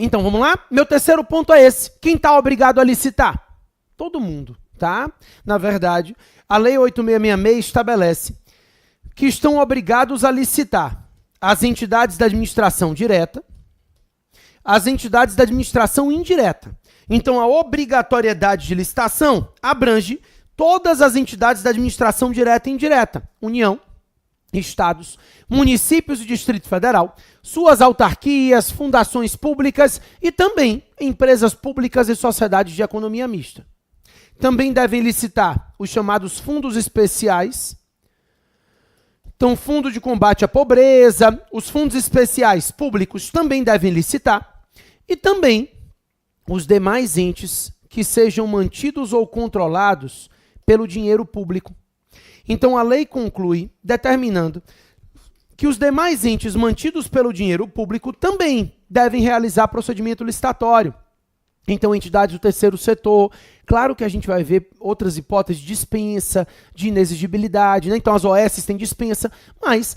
Então, vamos lá? Meu terceiro ponto é esse. Quem está obrigado a licitar? Todo mundo, tá? Na verdade, a Lei 8666 estabelece que estão obrigados a licitar as entidades da administração direta, as entidades da administração indireta. Então, a obrigatoriedade de licitação abrange todas as entidades da administração direta e indireta, União, estados, municípios e Distrito Federal, suas autarquias, fundações públicas e também empresas públicas e sociedades de economia mista. Também devem licitar os chamados fundos especiais. Então, fundo de combate à pobreza, os fundos especiais públicos também devem licitar. E também os demais entes que sejam mantidos ou controlados pelo dinheiro público. Então, a lei conclui determinando que os demais entes mantidos pelo dinheiro público também devem realizar procedimento licitatório. Então, entidades do terceiro setor, claro que a gente vai ver outras hipóteses de dispensa, de inexigibilidade, né? Então as OS têm dispensa, mas,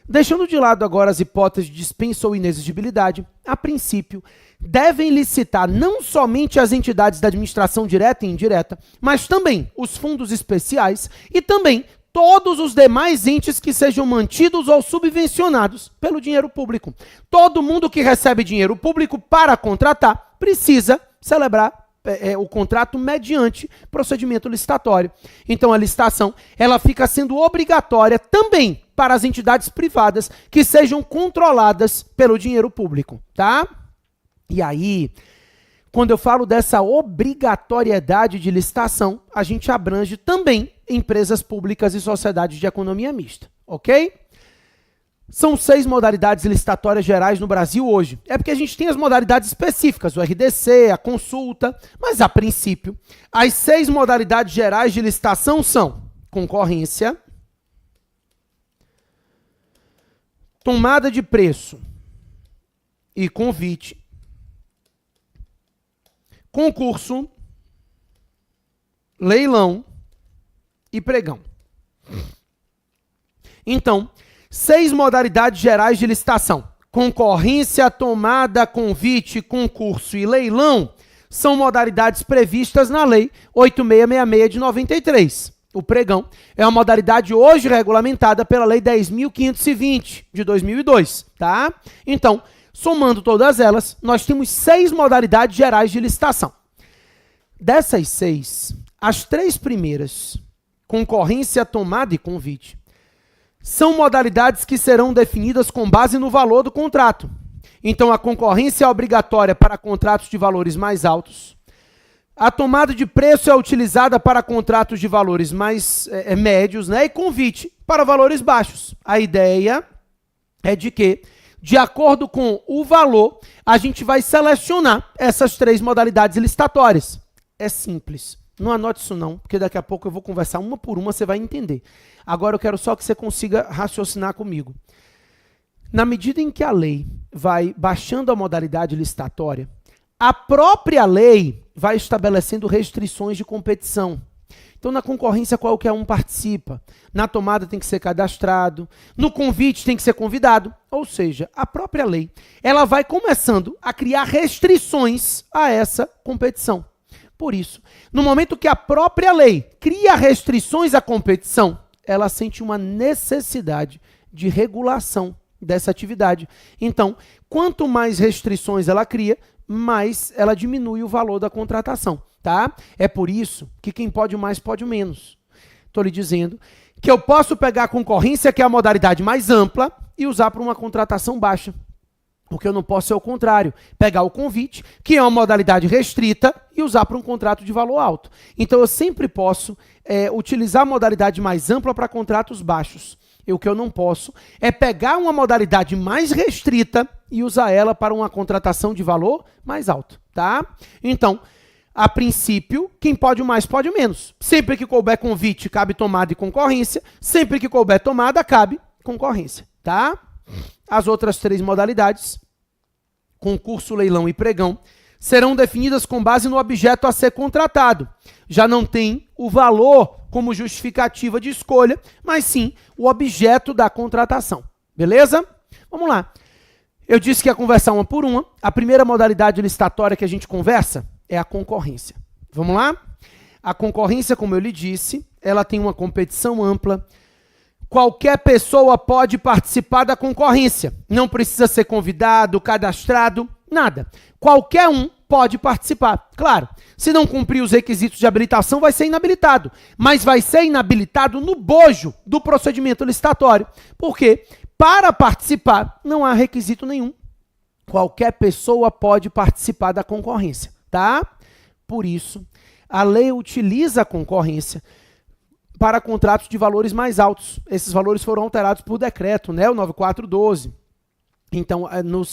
deixando de lado agora as hipóteses de dispensa ou inexigibilidade, a princípio, devem licitar não somente as entidades da administração direta e indireta, mas também os fundos especiais e também todos os demais entes que sejam mantidos ou subvencionados pelo dinheiro público. Todo mundo que recebe dinheiro público para contratar precisa celebrar o contrato mediante procedimento licitatório. Então, a licitação ela fica sendo obrigatória também para as entidades privadas que sejam controladas pelo dinheiro público, tá? E aí, quando eu falo dessa obrigatoriedade de licitação, a gente abrange também empresas públicas e sociedades de economia mista, ok? São 6 modalidades licitatórias gerais no Brasil hoje. É porque a gente tem as modalidades específicas, o RDC, a consulta, mas a princípio, as 6 modalidades gerais de licitação são concorrência, tomada de preço e convite, concurso, leilão e pregão. Então, 6 modalidades gerais de licitação. Concorrência, tomada, convite, concurso e leilão são modalidades previstas na Lei 8666 de 93. O pregão é uma modalidade hoje regulamentada pela Lei 10.520 de 2002, tá? Então, somando todas elas, nós temos 6 modalidades gerais de licitação. Dessas 6, as 3 primeiras, concorrência, tomada e convite, são modalidades que serão definidas com base no valor do contrato. Então, a concorrência é obrigatória para contratos de valores mais altos. A tomada de preço é utilizada para contratos de valores mais médios, né? E convite para valores baixos. A ideia é de que, de acordo com o valor, a gente vai selecionar essas 3 modalidades licitatórias. É simples. Não anote isso não, porque daqui a pouco eu vou conversar uma por uma, você vai entender. Agora eu quero só que você consiga raciocinar comigo. Na medida em que a lei vai baixando a modalidade licitatória, a própria lei vai estabelecendo restrições de competição. Então, na concorrência, qualquer um participa. Na tomada tem que ser cadastrado. No convite tem que ser convidado. Ou seja, a própria lei ela vai começando a criar restrições a essa competição. Por isso, no momento que a própria lei cria restrições à competição, ela sente uma necessidade de regulação dessa atividade. Então, quanto mais restrições ela cria, mais ela diminui o valor da contratação, tá? É por isso que quem pode mais pode menos. Estou lhe dizendo que eu posso pegar a concorrência, que é a modalidade mais ampla, e usar para uma contratação baixa. O que eu não posso é o contrário, pegar o convite, que é uma modalidade restrita, e usar para um contrato de valor alto. Então, eu sempre posso utilizar a modalidade mais ampla para contratos baixos. E o que eu não posso é pegar uma modalidade mais restrita e usar ela para uma contratação de valor mais alto, tá? Então, a princípio, quem pode mais pode menos. Sempre que couber convite, cabe tomada e concorrência. Sempre que couber tomada, cabe concorrência, tá? As outras 3 modalidades, concurso, leilão e pregão, serão definidas com base no objeto a ser contratado. Já não tem o valor como justificativa de escolha, mas sim o objeto da contratação. Beleza? Vamos lá. Eu disse que ia conversar uma por uma. A primeira modalidade licitatória que a gente conversa é a concorrência. Vamos lá? A concorrência, como eu lhe disse, ela tem uma competição ampla. Qualquer pessoa pode participar da concorrência. Não precisa ser convidado, cadastrado, nada. Qualquer um pode participar. Claro, se não cumprir os requisitos de habilitação, vai ser inabilitado. Mas vai ser inabilitado no bojo do procedimento licitatório. Por quê? Para participar, não há requisito nenhum. Qualquer pessoa pode participar da concorrência, tá? Por isso, a lei utiliza a concorrência para contratos de valores mais altos. Esses valores foram alterados por decreto, né? O 9412. Então,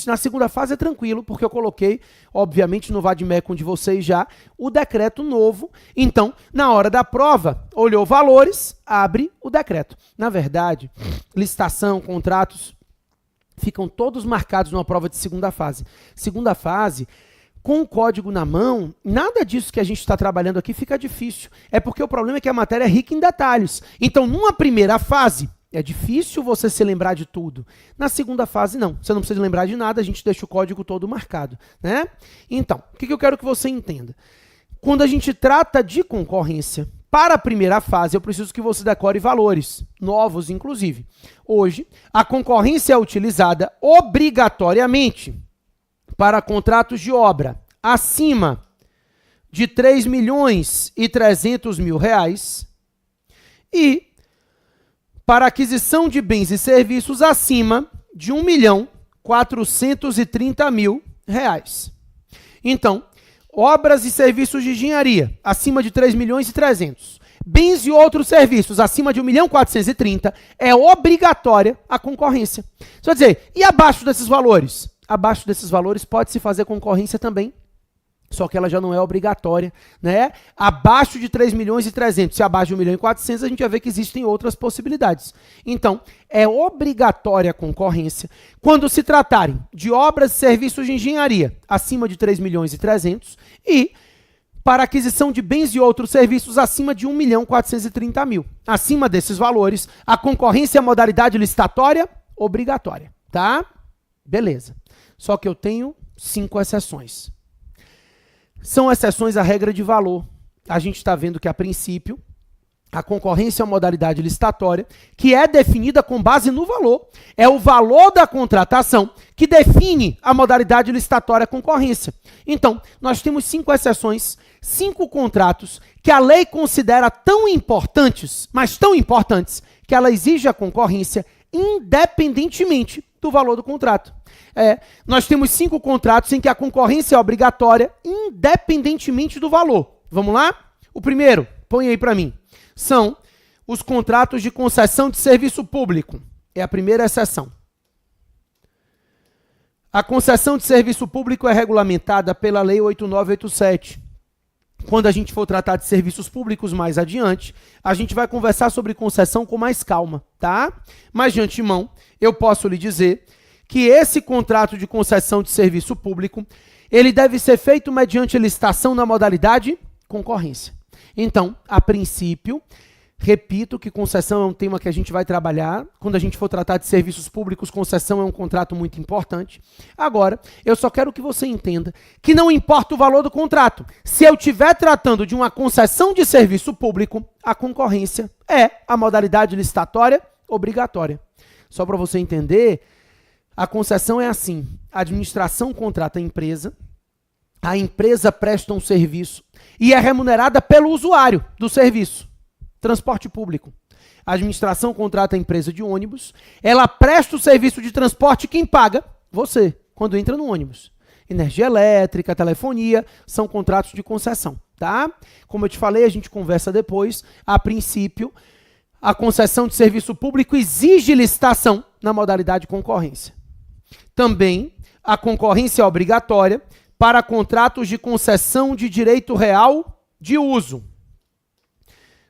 na segunda fase é tranquilo, porque eu coloquei, obviamente, no Vadmecum de vocês já, o decreto novo. Então, na hora da prova, olhou valores, abre o decreto. Na verdade, licitação, contratos, ficam todos marcados numa prova de segunda fase. Segunda fase, com o código na mão, nada disso que a gente está trabalhando aqui fica difícil. É porque o problema é que a matéria é rica em detalhes. Então, numa primeira fase, é difícil você se lembrar de tudo. Na segunda fase, não. Você não precisa lembrar de nada, a gente deixa o código todo marcado, né? Então, o que eu quero que você entenda? Quando a gente trata de concorrência, para a primeira fase, eu preciso que você decore valores, novos inclusive. Hoje, a concorrência é utilizada obrigatoriamente para contratos de obra acima de R$ 3.300.000 e para aquisição de bens e serviços acima de R$ 1.430.000. Então, obras e serviços de engenharia acima de 3.300.000. Bens e outros serviços acima de 1.430.000 é obrigatória a concorrência. Você vai dizer, e abaixo desses valores? Abaixo desses valores pode-se fazer concorrência também, só que ela já não é obrigatória, né? Abaixo de 3.300.000, se abaixo de 1.400.000, a gente vai ver que existem outras possibilidades. Então, é obrigatória a concorrência quando se tratarem de obras e serviços de engenharia acima de 3.300.000 e para aquisição de bens e outros serviços acima de 1.430.000. Acima desses valores, a concorrência é a modalidade licitatória obrigatória, tá? Beleza. Só que eu tenho 5 exceções. São exceções à regra de valor. A gente está vendo que, a princípio, a concorrência é uma modalidade licitatória que é definida com base no valor. É o valor da contratação que define a modalidade licitatória concorrência. Então, nós temos 5 exceções, 5 contratos que a lei considera tão importantes, mas tão importantes, que ela exige a concorrência independentemente do valor do contrato. Nós temos 5 contratos em que a concorrência é obrigatória, independentemente do valor. Vamos lá? O primeiro, põe aí para mim, são os contratos de concessão de serviço público. É a primeira exceção. A concessão de serviço público é regulamentada pela Lei 8987. Quando a gente for tratar de serviços públicos mais adiante, a gente vai conversar sobre concessão com mais calma, tá? Mas, de antemão, eu posso lhe dizer que esse contrato de concessão de serviço público, ele deve ser feito mediante licitação na modalidade concorrência. Então, a princípio, repito que concessão é um tema que a gente vai trabalhar. Quando a gente for tratar de serviços públicos, concessão é um contrato muito importante. Agora, eu só quero que você entenda que não importa o valor do contrato. Se eu estiver tratando de uma concessão de serviço público, a concorrência é a modalidade licitatória obrigatória. Só para você entender, a concessão é assim: a administração contrata a empresa presta um serviço e é remunerada pelo usuário do serviço. Transporte público. A administração contrata a empresa de ônibus, ela presta o serviço de transporte, quem paga? Você, quando entra no ônibus. Energia elétrica, telefonia, são contratos de concessão, tá? Como eu te falei, a gente conversa depois. A princípio, a concessão de serviço público exige licitação na modalidade concorrência. Também, a concorrência é obrigatória para contratos de concessão de direito real de uso.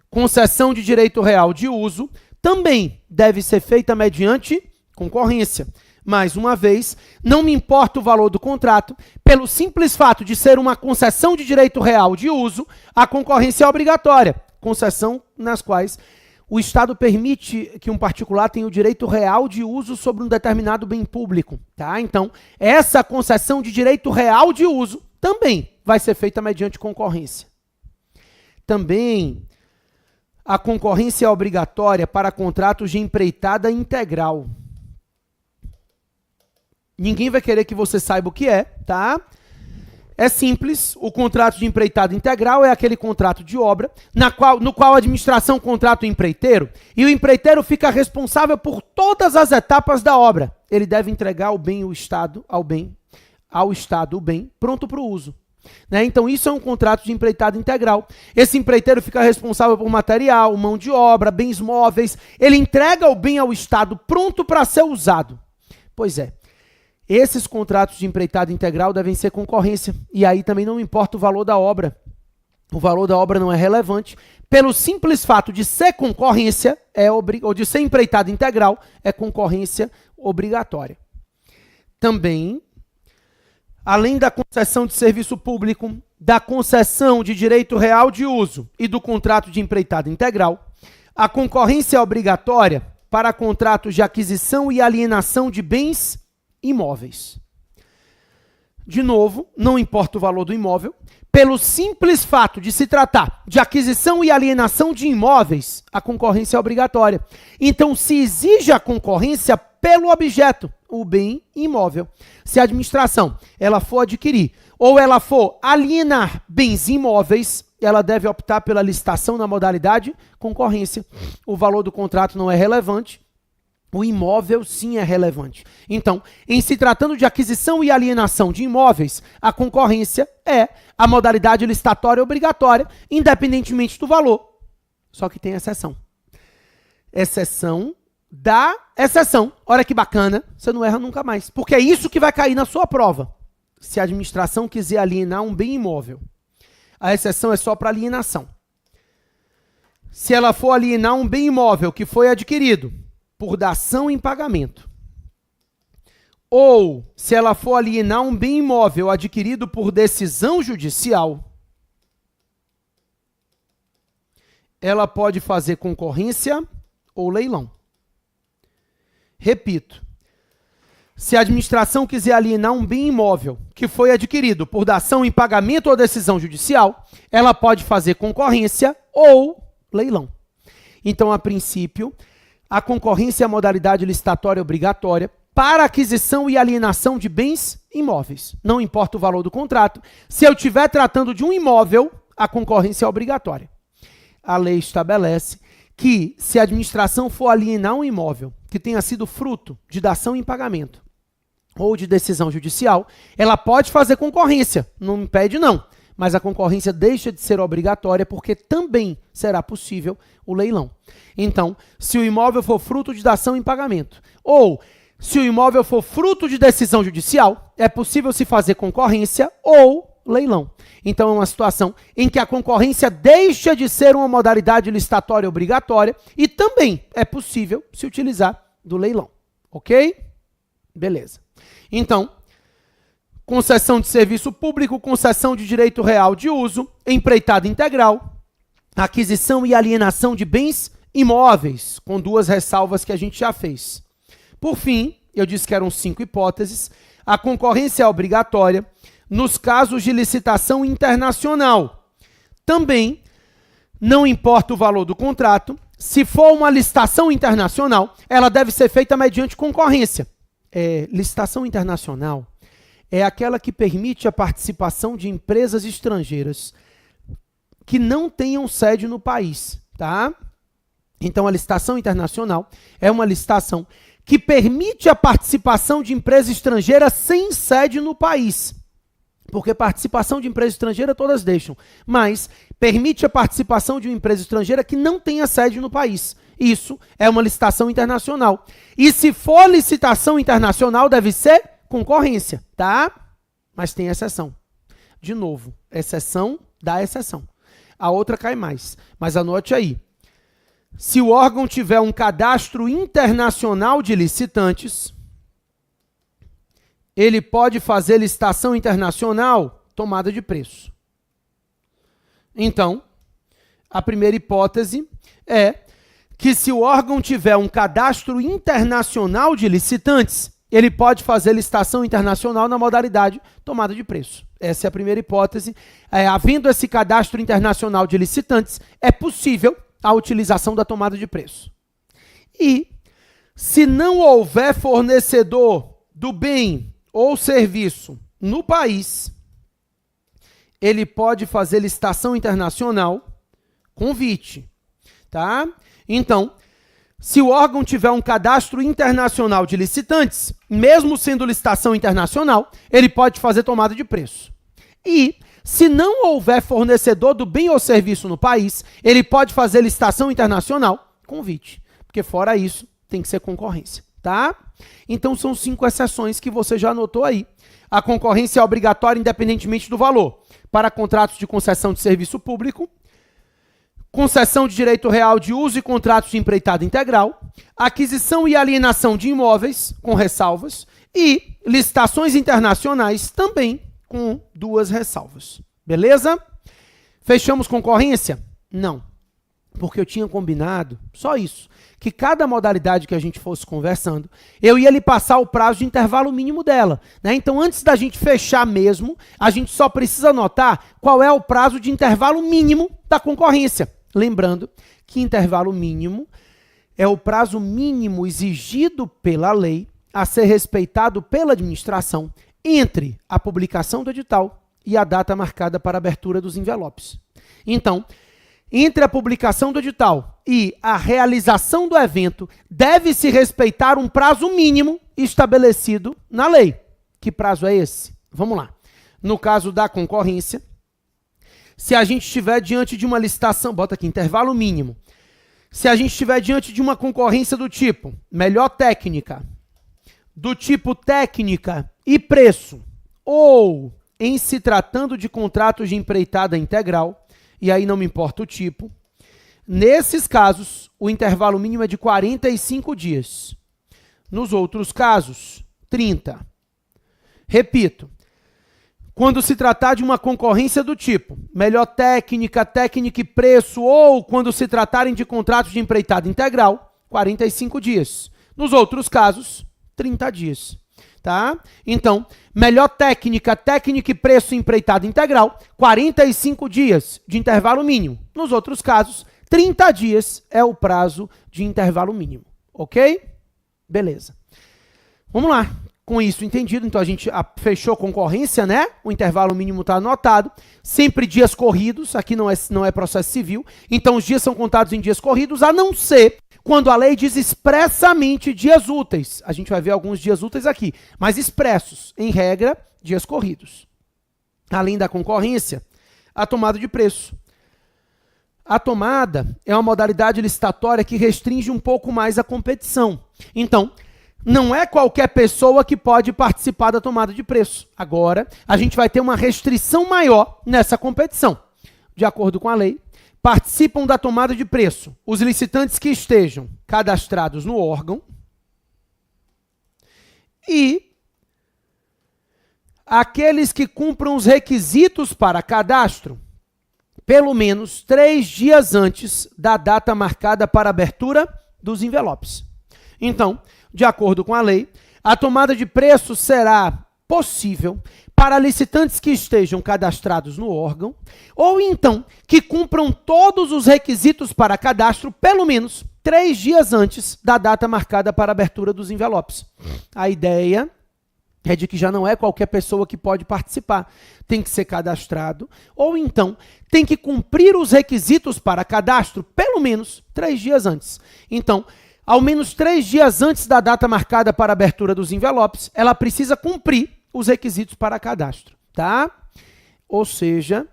Concessão de direito real de uso também deve ser feita mediante concorrência. Mais uma vez, não me importa o valor do contrato, pelo simples fato de ser uma concessão de direito real de uso, a concorrência é obrigatória. Concessão nas quais o Estado permite que um particular tenha o direito real de uso sobre um determinado bem público, tá? Então, essa concessão de direito real de uso também vai ser feita mediante concorrência. Também, a concorrência é obrigatória para contratos de empreitada integral. Ninguém vai querer que você saiba o que é, tá? É simples, o contrato de empreitada integral é aquele contrato de obra no qual a administração contrata o empreiteiro e o empreiteiro fica responsável por todas as etapas da obra. Ele deve entregar ao Estado o bem pronto para o uso. Né? Então, isso é um contrato de empreitada integral. Esse empreiteiro fica responsável por material, mão de obra, bens móveis. Ele entrega o bem ao Estado pronto para ser usado. Pois é. Esses contratos de empreitada integral devem ser concorrência. E aí também não importa o valor da obra. O valor da obra não é relevante. Pelo simples fato de ser concorrência, ou de ser empreitada integral, é concorrência obrigatória. Também, além da concessão de serviço público, da concessão de direito real de uso e do contrato de empreitada integral, a concorrência é obrigatória para contratos de aquisição e alienação de bens imóveis. De novo, não importa o valor do imóvel, pelo simples fato de se tratar de aquisição e alienação de imóveis, a concorrência é obrigatória. Então, se exige a concorrência pelo objeto, o bem imóvel. Se a administração ela for adquirir ou ela for alienar bens imóveis, ela deve optar pela licitação na modalidade concorrência. O valor do contrato não é relevante. O imóvel, sim, é relevante. Então, em se tratando de aquisição e alienação de imóveis, a concorrência é a modalidade licitatória obrigatória, independentemente do valor. Só que tem exceção. Exceção da exceção. Olha que bacana, você não erra nunca mais. Porque é isso que vai cair na sua prova. Se a administração quiser alienar um bem imóvel, a exceção é só para alienação. Se ela for alienar um bem imóvel que foi adquirido por dação em pagamento, ou se ela for alienar um bem imóvel adquirido por decisão judicial, ela pode fazer concorrência ou leilão. Repito, se a administração quiser alienar um bem imóvel que foi adquirido por dação em pagamento ou decisão judicial, ela pode fazer concorrência ou leilão. Então, a princípio, a concorrência é a modalidade licitatória obrigatória para aquisição e alienação de bens imóveis. Não importa o valor do contrato. Se eu estiver tratando de um imóvel, a concorrência é obrigatória. A lei estabelece que, se a administração for alienar um imóvel que tenha sido fruto de dação em pagamento ou de decisão judicial, ela pode fazer concorrência. Não impede, não. Mas a concorrência deixa de ser obrigatória porque também será possível o leilão. Então, se o imóvel for fruto de dação em pagamento ou se o imóvel for fruto de decisão judicial, é possível se fazer concorrência ou leilão. Então, é uma situação em que a concorrência deixa de ser uma modalidade licitatória obrigatória e também é possível se utilizar do leilão. Ok? Beleza. Então, concessão de serviço público, concessão de direito real de uso, empreitada integral, aquisição e alienação de bens imóveis, com duas ressalvas que a gente já fez. Por fim, eu disse que eram 5 hipóteses, a concorrência é obrigatória nos casos de licitação internacional. Também, não importa o valor do contrato, se for uma licitação internacional, ela deve ser feita mediante concorrência. Licitação internacional é aquela que permite a participação de empresas estrangeiras que não tenham sede no país, tá? Então, a licitação internacional é uma licitação que permite a participação de empresa estrangeira sem sede no país. Porque participação de empresa estrangeira todas deixam, mas permite a participação de uma empresa estrangeira que não tenha sede no país. Isso é uma licitação internacional. E se for licitação internacional, deve ser concorrência, tá? Mas tem exceção. De novo, exceção da exceção. A outra cai mais, mas anote aí. Se o órgão tiver um cadastro internacional de licitantes, ele pode fazer licitação internacional tomada de preço. Então, a primeira hipótese é que se o órgão tiver um cadastro internacional de licitantes, ele pode fazer licitação internacional na modalidade tomada de preço. Essa é a primeira hipótese. Havendo esse cadastro internacional de licitantes, é possível a utilização da tomada de preço. E, se não houver fornecedor do bem ou serviço no país, ele pode fazer licitação internacional com VIT, tá? Então, se o órgão tiver um cadastro internacional de licitantes, mesmo sendo licitação internacional, ele pode fazer tomada de preço. E, se não houver fornecedor do bem ou serviço no país, ele pode fazer licitação internacional com VIT, porque fora isso, tem que ser concorrência, tá? Então, são 5 exceções que você já anotou aí. A concorrência é obrigatória independentemente do valor, para contratos de concessão de serviço público, concessão de direito real de uso e contratos de empreitada integral, aquisição e alienação de imóveis, com ressalvas, e licitações internacionais, também com 2 ressalvas. Beleza? Fechamos concorrência? Não, porque eu tinha combinado, só isso, que cada modalidade que a gente fosse conversando, eu ia lhe passar o prazo de intervalo mínimo dela, né? Então, antes da gente fechar mesmo, a gente só precisa anotar qual é o prazo de intervalo mínimo da concorrência. Lembrando que intervalo mínimo é o prazo mínimo exigido pela lei a ser respeitado pela administração entre a publicação do edital e a data marcada para a abertura dos envelopes. Então, entre a publicação do edital e a realização do evento, deve-se respeitar um prazo mínimo estabelecido na lei. Que prazo é esse? Vamos lá. No caso da concorrência, se a gente estiver diante de uma licitação, bota aqui, intervalo mínimo. Se a gente estiver diante de uma concorrência do tipo melhor técnica, do tipo técnica e preço, ou em se tratando de contratos de empreitada integral, e aí não me importa o tipo, nesses casos, o intervalo mínimo é de 45 dias. Nos outros casos, 30. Repito, quando se tratar de uma concorrência do tipo melhor técnica, técnica e preço, ou quando se tratarem de contratos de empreitada integral, 45 dias. Nos outros casos, 30 dias. Tá? Então, melhor técnica, técnica e preço empreitada integral, 45 dias de intervalo mínimo. Nos outros casos, 30 dias é o prazo de intervalo mínimo. Ok? Beleza. Vamos lá. Com isso entendido, então a gente fechou concorrência, né? O intervalo mínimo está anotado. Sempre dias corridos, aqui não é processo civil. Então, os dias são contados em dias corridos, a não ser quando a lei diz expressamente dias úteis. A gente vai ver alguns dias úteis aqui, mas expressos, em regra, dias corridos. Além da concorrência, a tomada de preço. A tomada é uma modalidade licitatória que restringe um pouco mais a competição. Então, não é qualquer pessoa que pode participar da tomada de preço. Agora, a gente vai ter uma restrição maior nessa competição. De acordo com a lei, participam da tomada de preço os licitantes que estejam cadastrados no órgão e aqueles que cumpram os requisitos para cadastro pelo menos 3 dias antes da data marcada para a abertura dos envelopes. Então, de acordo com a lei, a tomada de preço será possível para licitantes que estejam cadastrados no órgão, ou então que cumpram todos os requisitos para cadastro, pelo menos 3 dias antes da data marcada para a abertura dos envelopes. A ideia é de que já não é qualquer pessoa que pode participar. Tem que ser cadastrado, ou então tem que cumprir os requisitos para cadastro, pelo menos 3 dias antes. Então, ao menos 3 dias antes da data marcada para a abertura dos envelopes, ela precisa cumprir os requisitos para cadastro, tá? Ou seja,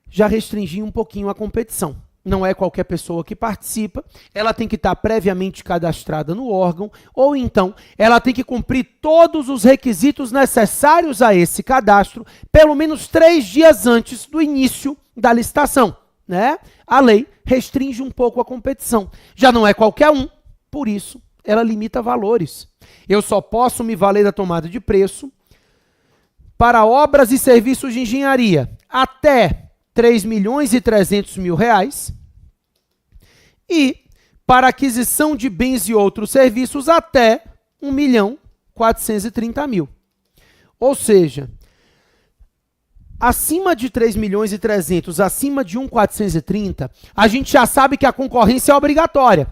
já restringi um pouquinho a competição. Não é qualquer pessoa que participa, ela tem que estar previamente cadastrada no órgão, ou então ela tem que cumprir todos os requisitos necessários a esse cadastro, pelo menos 3 dias antes do início da licitação, né? A lei restringe um pouco a competição. Já não é qualquer um, por isso ela limita valores. Eu só posso me valer da tomada de preço para obras e serviços de engenharia até R$ 3.300.000 e para aquisição de bens e outros serviços até 1.430.000. Ou seja, acima de 3.300.000, acima de 1.430.000, a gente já sabe que a concorrência é obrigatória.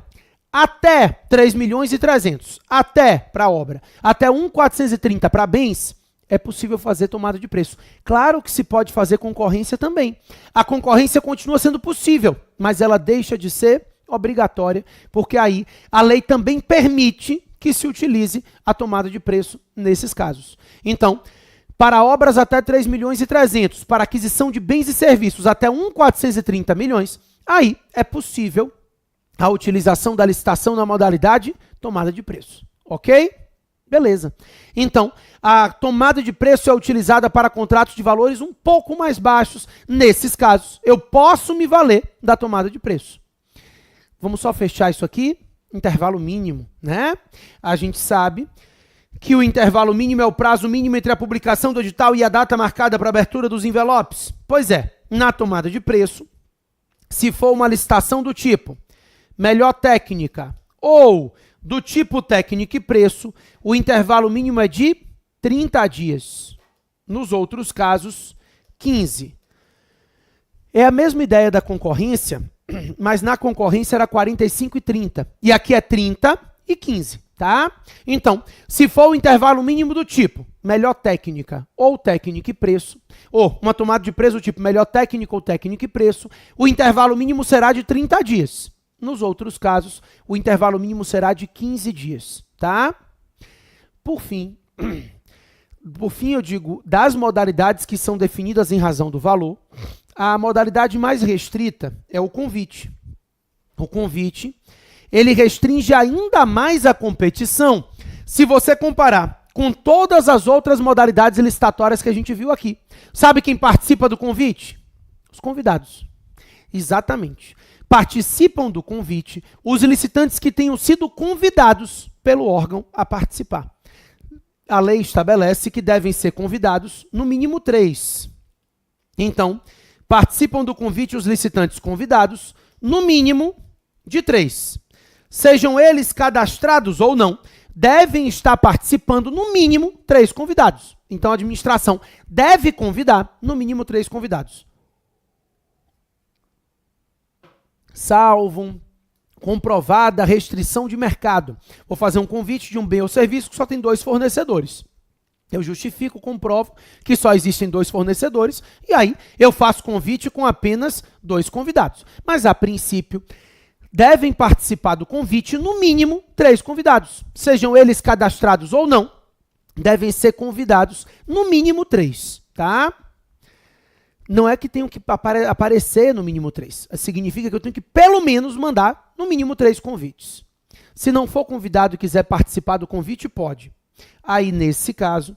Até 3.300.000, até para a obra, até 1.430.000 para bens, é possível fazer tomada de preço. Claro que se pode fazer concorrência também. A concorrência continua sendo possível, mas ela deixa de ser obrigatória, porque aí a lei também permite que se utilize a tomada de preço nesses casos. Então, para obras até 3.300.000, para aquisição de bens e serviços até 1.430.000, aí é possível a utilização da licitação na modalidade tomada de preço. Ok? Beleza. Então, a tomada de preço é utilizada para contratos de valores um pouco mais baixos. Nesses casos, eu posso me valer da tomada de preço. Vamos só fechar isso aqui. Intervalo mínimo, né? A gente sabe que o intervalo mínimo é o prazo mínimo entre a publicação do edital e a data marcada para abertura dos envelopes. Pois é, na tomada de preço, se for uma licitação do tipo melhor técnica ou do tipo técnica e preço, o intervalo mínimo é de 30 dias. Nos outros casos, 15. É a mesma ideia da concorrência, mas na concorrência era 45 e 30. E aqui é 30 e 15, tá? Então, se for o intervalo mínimo do tipo melhor técnica ou técnica e preço, ou uma tomada de preço do tipo melhor técnica ou técnica e preço, o intervalo mínimo será de 30 dias. Nos outros casos, o intervalo mínimo será de 15 dias, tá? Por fim, eu digo, das modalidades que são definidas em razão do valor, a modalidade mais restrita é o convite. O convite, ele restringe ainda mais a competição se você comparar com todas as outras modalidades licitatórias que a gente viu aqui. Sabe quem participa do convite? Os convidados. Exatamente. Participam do convite os licitantes que tenham sido convidados pelo órgão a participar. A lei estabelece que devem ser convidados no mínimo 3. Então, participam do convite os licitantes convidados no mínimo de 3. Sejam eles cadastrados ou não, devem estar participando no mínimo 3 convidados. Então, a administração deve convidar no mínimo 3 convidados. Salvo comprovada restrição de mercado. Vou fazer um convite de um bem ou serviço que só tem 2 fornecedores. Eu justifico, comprovo que só existem 2 fornecedores e aí eu faço convite com apenas 2 convidados. Mas, a princípio, devem participar do convite no mínimo 3 convidados. Sejam eles cadastrados ou não, devem ser convidados no mínimo 3, tá? Não é que tenham que aparecer no mínimo 3. Significa que eu tenho que, pelo menos, mandar no mínimo 3 convites. Se não for convidado e quiser participar do convite, pode. Aí, nesse caso,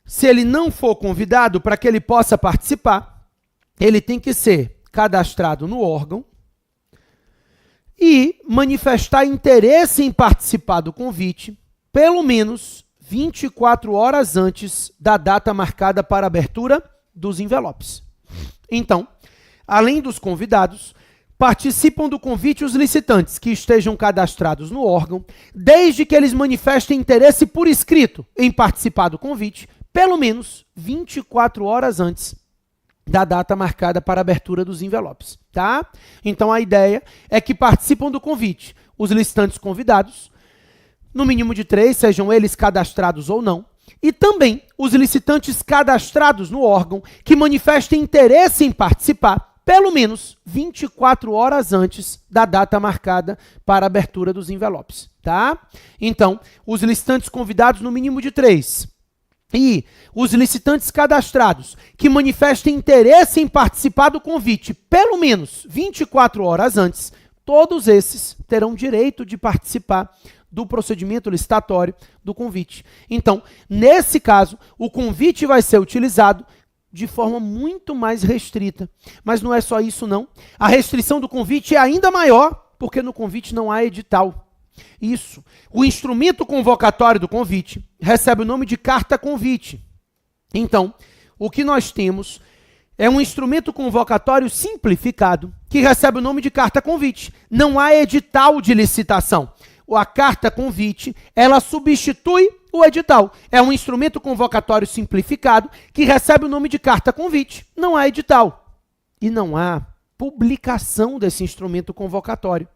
se ele não for convidado, para que ele possa participar, ele tem que ser cadastrado no órgão e manifestar interesse em participar do convite, pelo menos 24 horas antes da data marcada para a abertura dos envelopes. Então, além dos convidados, participam do convite os licitantes que estejam cadastrados no órgão, desde que eles manifestem interesse por escrito em participar do convite, pelo menos 24 horas antes da data marcada para a abertura dos envelopes, tá? Então, a ideia é que participam do convite os licitantes convidados, no mínimo de 3, sejam eles cadastrados ou não, e também os licitantes cadastrados no órgão que manifestem interesse em participar, pelo menos 24 horas antes da data marcada para a abertura dos envelopes, tá? Então, os licitantes convidados no mínimo de 3 e os licitantes cadastrados que manifestem interesse em participar do convite, pelo menos 24 horas antes, todos esses terão direito de participar do procedimento licitatório do convite. Então, nesse caso, o convite vai ser utilizado de forma muito mais restrita. Mas não é só isso, não. A restrição do convite é ainda maior, porque no convite não há edital. Isso. O instrumento convocatório do convite recebe o nome de carta-convite. Então, o que nós temos é um instrumento convocatório simplificado que recebe o nome de carta convite. Não há edital de licitação. A carta convite, ela substitui o edital. É um instrumento convocatório simplificado que recebe o nome de carta convite. Não há edital. E não há publicação desse instrumento convocatório.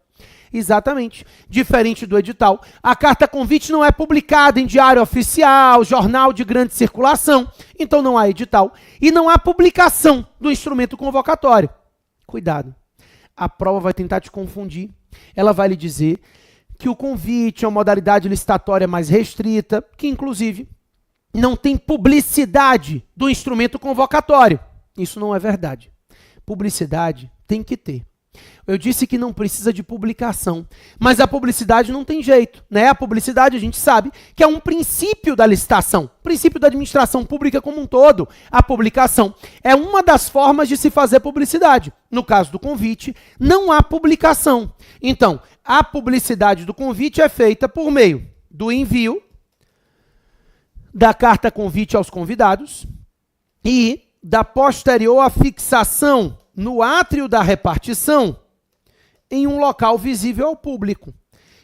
Exatamente. Diferente do edital, a carta convite não é publicada em diário oficial, jornal de grande circulação, então não há edital. E não há publicação do instrumento convocatório. Cuidado. A prova vai tentar te confundir. Ela vai lhe dizer que o convite é uma modalidade licitatória mais restrita, que inclusive não tem publicidade do instrumento convocatório. Isso não é verdade. Publicidade tem que ter. Eu disse que não precisa de publicação, mas a publicidade não tem jeito, né? A publicidade a gente sabe que é um princípio da licitação, princípio da administração pública como um todo. A publicação é uma das formas de se fazer publicidade. No caso do convite, não há publicação. Então, a publicidade do convite é feita por meio do envio da carta convite aos convidados e da posterior afixação no átrio da repartição em um local visível ao público.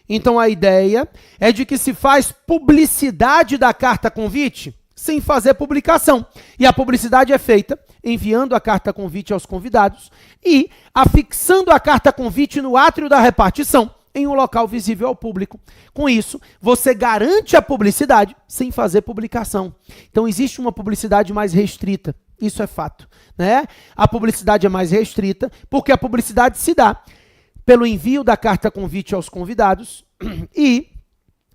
Então, a ideia é de que se faz publicidade da carta convite sem fazer publicação. E a publicidade é feita enviando a carta convite aos convidados e afixando a carta convite no átrio da repartição em um local visível ao público. Com isso, você garante a publicidade sem fazer publicação. Então, existe uma publicidade mais restrita. Isso é fato, né? A publicidade é mais restrita porque a publicidade se dá pelo envio da carta convite aos convidados e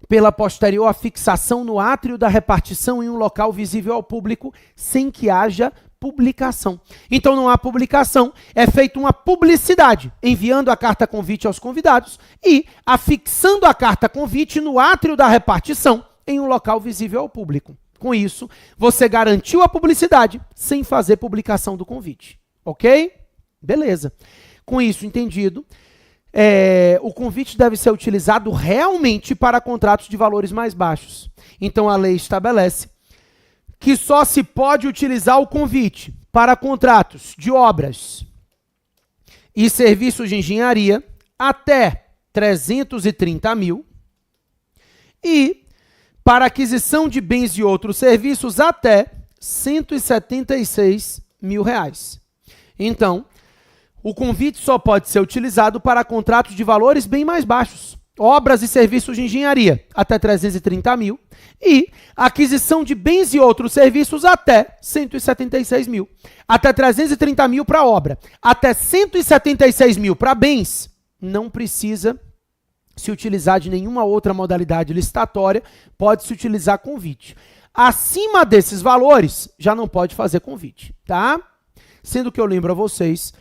pela posterior afixação no átrio da repartição em um local visível ao público sem que haja publicação. Então não há publicação, é feita uma publicidade, enviando a carta convite aos convidados e afixando a carta convite no átrio da repartição em um local visível ao público. Com isso, você garantiu a publicidade sem fazer publicação do convite. Ok? Beleza. Com isso entendido, o convite deve ser utilizado realmente para contratos de valores mais baixos. Então, a lei estabelece que só se pode utilizar o convite para contratos de obras e serviços de engenharia até 330 mil e para aquisição de bens e outros serviços até 176 mil reais. Então, o convite só pode ser utilizado para contratos de valores bem mais baixos, obras e serviços de engenharia até 330 mil e aquisição de bens e outros serviços até 176 mil. Até 330 mil para obra, até 176 mil para bens, não precisa se utilizar de nenhuma outra modalidade licitatória, pode-se utilizar convite. Acima desses valores, já não pode fazer convite, tá? Sendo que eu lembro a vocês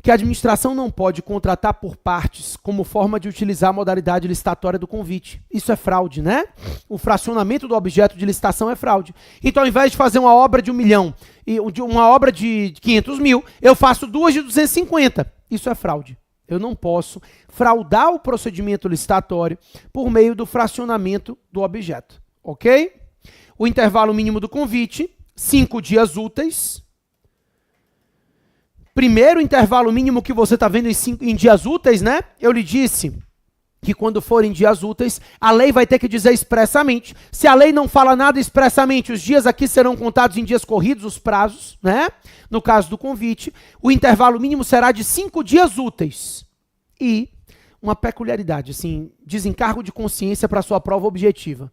que a administração não pode contratar por partes como forma de utilizar a modalidade licitatória do convite. Isso é fraude, né? O fracionamento do objeto de licitação é fraude. Então, ao invés de fazer uma obra de 1 milhão e uma obra de 500 mil, eu faço duas de 250. Isso é fraude. Eu não posso fraudar o procedimento licitatório por meio do fracionamento do objeto, ok? O intervalo mínimo do convite, 5 dias úteis. Primeiro intervalo mínimo que você está vendo em dias úteis, né? Eu lhe disse que quando for em dias úteis, a lei vai ter que dizer expressamente. Se a lei não fala nada expressamente, os dias aqui serão contados em dias corridos, os prazos, né? No caso do convite, o intervalo mínimo será de 5 dias úteis. E uma peculiaridade, assim, desencargo de consciência para sua prova objetiva.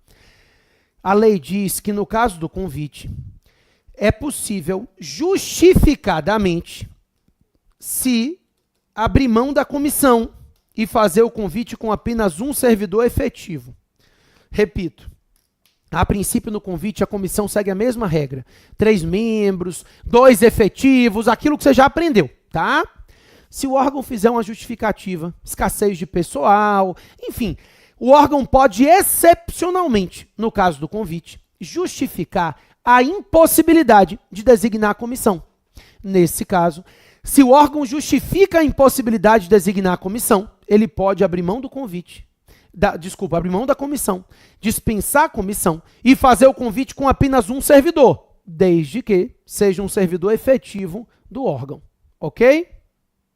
A lei diz que no caso do convite, é possível justificadamente se abrir mão da comissão e fazer o convite com apenas um servidor efetivo. Repito, a princípio no convite a comissão segue a mesma regra. 3 membros, 2 efetivos, aquilo que você já aprendeu, tá? Se o órgão fizer uma justificativa, escassez de pessoal, enfim, o órgão pode excepcionalmente, no caso do convite, justificar a impossibilidade de designar a comissão. Nesse caso, se o órgão justifica a impossibilidade de designar a comissão, ele pode abrir mão do convite, abrir mão da comissão, dispensar a comissão e fazer o convite com apenas um servidor, desde que seja um servidor efetivo do órgão, ok?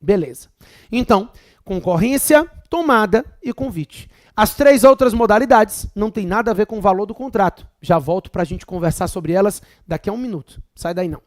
Beleza. Então, concorrência, tomada e convite. As 3 outras modalidades não tem nada a ver com o valor do contrato. Já volto para a gente conversar sobre elas daqui a 1 minuto. Sai daí não.